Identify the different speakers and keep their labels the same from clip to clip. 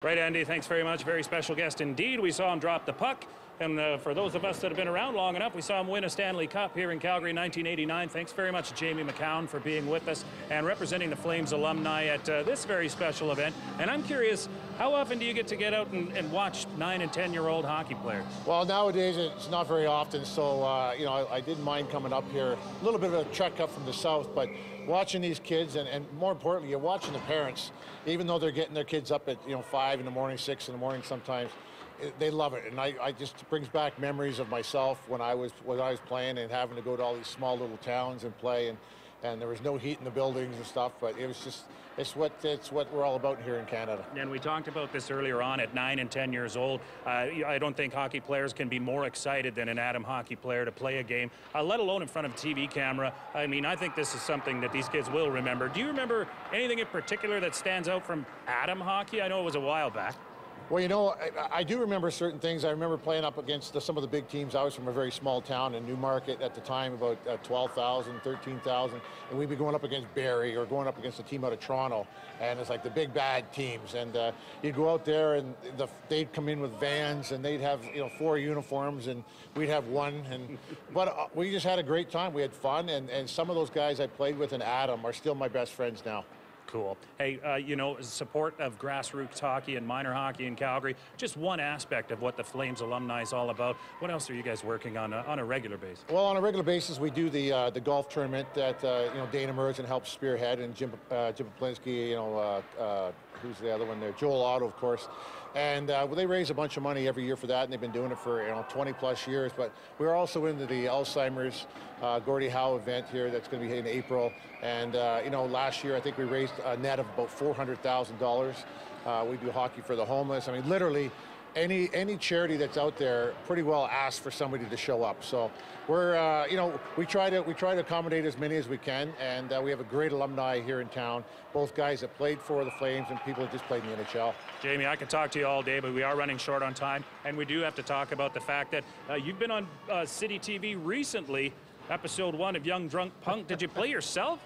Speaker 1: Right, Andy, thanks very much. Very special guest indeed. We saw him drop the puck. And for those of us that have been around long enough, we saw him win a Stanley Cup here in Calgary in 1989. Thanks very much, Jamie McCown, for being with us and representing the Flames alumni at this very special event. And I'm curious, how often do you get out and watch 9- and 10-year-old hockey players?
Speaker 2: Well, nowadays it's not very often, so I didn't mind coming up here. A little bit of a trek up from the south, but watching these kids, and more importantly, you're watching the parents, even though they're getting their kids up at 5 in the morning, 6 in the morning sometimes. They love it, and I just brings back memories of myself when I was playing and having to go to all these small little towns and play, and there was no heat in the buildings and stuff. But it was just it's what we're all about here in Canada.
Speaker 1: And we talked about this earlier on. At 9 and 10 years old, I don't think hockey players can be more excited than an Atom hockey player to play a game, let alone in front of a TV camera. I mean, I think this is something that these kids will remember. Do you remember anything in particular that stands out from Atom hockey? I know it was a while back.
Speaker 2: Well, I do remember certain things. I remember playing up against some of the big teams. I was from a very small town in Newmarket at the time, about 12,000, 13,000, and we'd be going up against Barrie or going up against a team out of Toronto, and it's like the big bad teams. And you'd go out there, and they'd come in with vans, and they'd have 4 uniforms, and we'd have 1. But we just had a great time. We had fun, and some of those guys I played with in Atom are still my best friends now.
Speaker 1: Cool. Hey, support of grassroots hockey and minor hockey in Calgary, just one aspect of what the Flames alumni is all about. What else are you guys working on a regular basis?
Speaker 2: Well, on a regular basis, we do the golf tournament that Dana Mergen helps spearhead, and Jim Poplinski, who's the other one there? Joel Otto, of course. And they raise a bunch of money every year for that, and they've been doing it for 20-plus years. But we're also into the Alzheimer's Gordie Howe event here that's going to be in April. And last year I think we raised a net of about $400,000. We do hockey for the homeless. I mean, literally any charity that's out there pretty well asks for somebody to show up. So we're we try to accommodate as many as we can, and we have a great alumni here in town, both guys that played for the Flames and people that just played in the NHL.
Speaker 1: Jamie, I could talk to you all day, but we are running short on time, and we do have to talk about the fact that you've been on Citytv recently, episode 1 of Young Drunk Punk. Did you play yourself?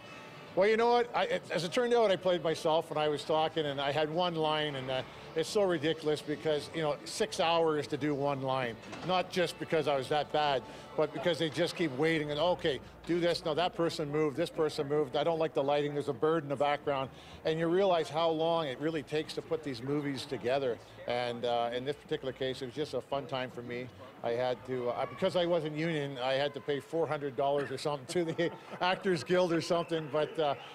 Speaker 2: Well, you know what? As it turned out, I played myself when I was talking, and I had one line, and it's so ridiculous because, 6 hours to do one line. Not just because I was that bad, but because they just keep waiting and, okay, do this. No, that person moved, this person moved. I don't like the lighting. There's a bird in the background. And you realize how long it really takes to put these movies together. And in this particular case, it was just a fun time for me. I had to, because I wasn't union, I had to pay $400 or something to the Actors Guild or something, but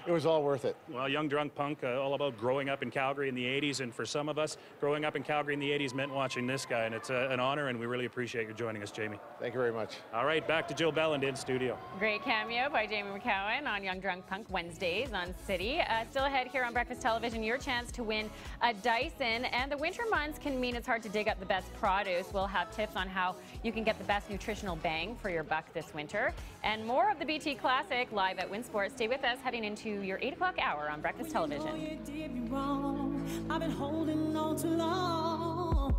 Speaker 2: it was all worth it.
Speaker 1: Well, Young Drunk Punk, all about growing up in Calgary in the 80s, and for some of us, growing up in Calgary in the 80s meant watching this guy, and it's an honor, and we really appreciate you joining us, Jamie.
Speaker 2: Thank you very much.
Speaker 1: All right, back to Jill Belland in studio.
Speaker 3: Great cameo by Jamie McCown on Young Drunk Punk Wednesdays on City. Still ahead here on Breakfast Television, your chance to win a Dyson, and the winter months can mean it's hard to dig up the best produce. We'll have tips on how you can get the best nutritional bang for your buck this winter. And more of the BT Classic live at Winsport. Stay with us heading into your 8 o'clock hour on Breakfast Television.
Speaker 4: You did me wrong. I've been holding on too long.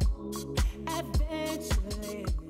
Speaker 4: Adventure.